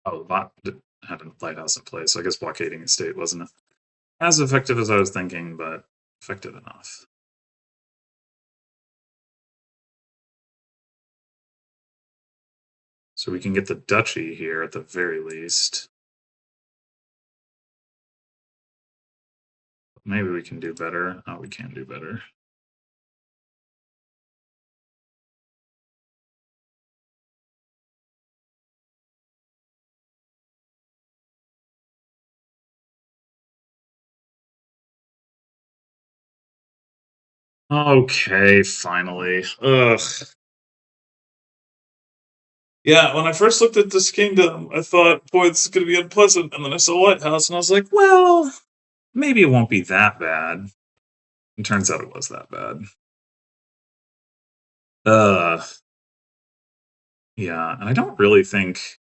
oh, the bot had a lighthouse in place, so I guess blockading a state wasn't as effective as I was thinking, but effective enough. So we can get the duchy here at the very least. Maybe we can do better. Oh, we can do better. Okay, finally. Ugh. Yeah, when I first looked at this kingdom, I thought, boy, this is going to be unpleasant. And then I saw Lighthouse, and I was like, well, maybe it won't be that bad. And turns out it was that bad. Uh, yeah, and I don't really think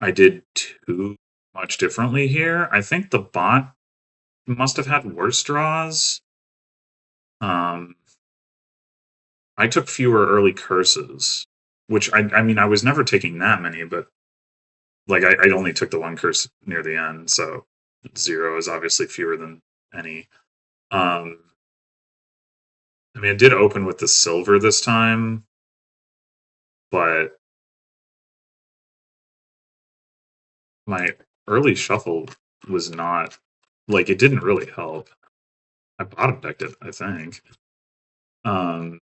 I did too much differently here. I think the bot must have had worse draws. Um, I took fewer early curses, which I mean, I was never taking that many, but like I only took the one curse near the end, so 0 is obviously fewer than any. Um, I mean, it did open with the silver this time, but my early shuffle was not like it didn't really help. I bottom decked it, I think. Um,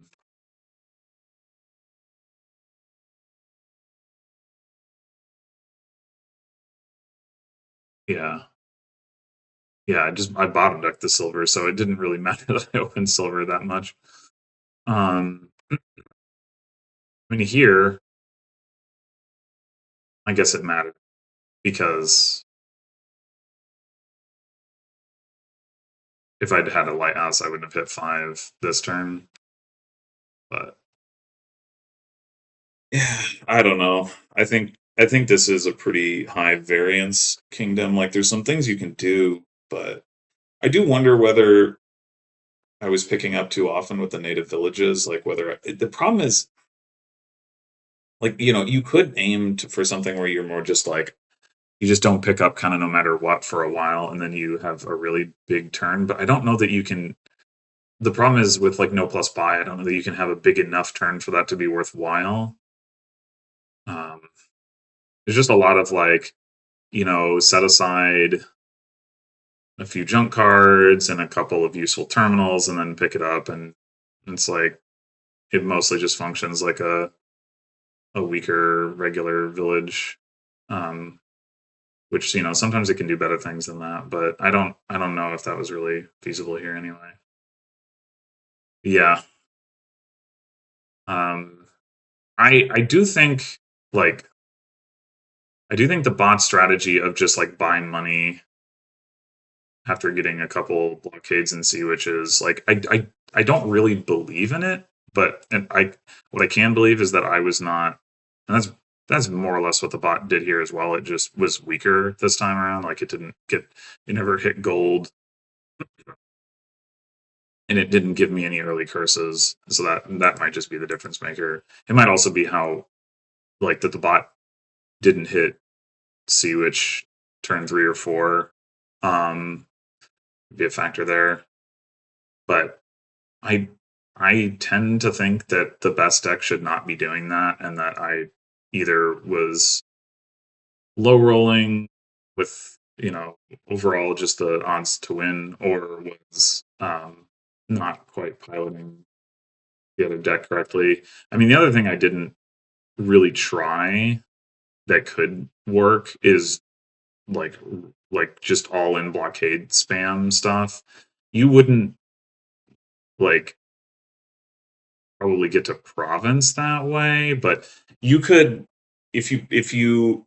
yeah, yeah. I bottom decked the silver, so it didn't really matter that I opened silver that much. I mean, here, I guess it mattered because if I'd had a lighthouse, I wouldn't have hit 5 this turn. But yeah, I don't know. I think this is a pretty high variance kingdom. Like, there's some things you can do, but I do wonder whether I was picking up too often with the native villages. Like, whether the problem is, like, you could aim for something where you're more just like you just don't pick up kind of no matter what for a while, and then you have a really big turn. But I don't know that you can. The problem is with like no plus buy. I don't know that you can have a big enough turn for that to be worthwhile. Um, there's just a lot of like set aside a few junk cards and a couple of useful terminals, and then pick it up, and it's like it mostly just functions like a weaker regular village. Um, which sometimes it can do better things than that, but I don't know if that was really feasible here anyway. Yeah. Um, I do think like I do think the bot strategy of just like buying money after getting a couple blockades and sea witches, like I don't really believe in it, but and I what I can believe is that I was not, and that's more or less what the bot did here as well. It just was weaker this time around. Like it never hit gold. and it didn't give me any early curses. So that might just be the difference maker. It might also be how like that the bot didn't hit Sea Witch turn 3 or 4. Um, be a factor there, but I I tend to think that the best deck should not be doing that, and that I either was low rolling with overall just the odds to win, or was not quite piloting the other deck correctly. I mean, the other thing I didn't really try that could work is like just all in blockade spam stuff. You wouldn't like probably get to province that way, but you could if you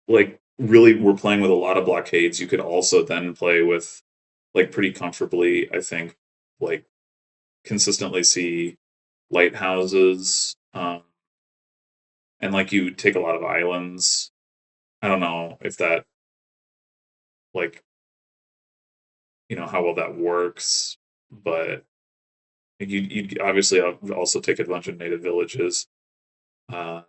like really were playing with a lot of blockades, you could also then play with like pretty comfortably, I think, like consistently see lighthouses, and like you take a lot of islands. I don't know if that like how well that works, but you'd obviously also take a bunch of native villages. Uh,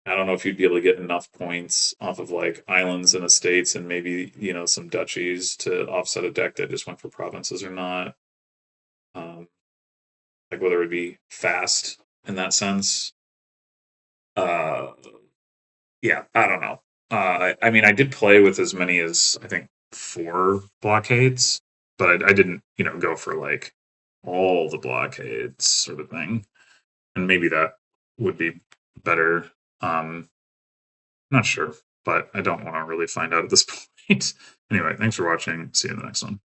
I don't know if you'd be able to get enough points off of like islands and estates and maybe some duchies to offset a deck that just went for provinces or not. Um, like whether it would be fast in that sense. Uh, yeah, I don't know. I mean, I did play with as many as I think 4 blockades, but I didn't go for like all the blockades sort of thing. And maybe that would be better. Not sure, but I don't want to really find out at this point. Anyway, thanks for watching. See you in the next one.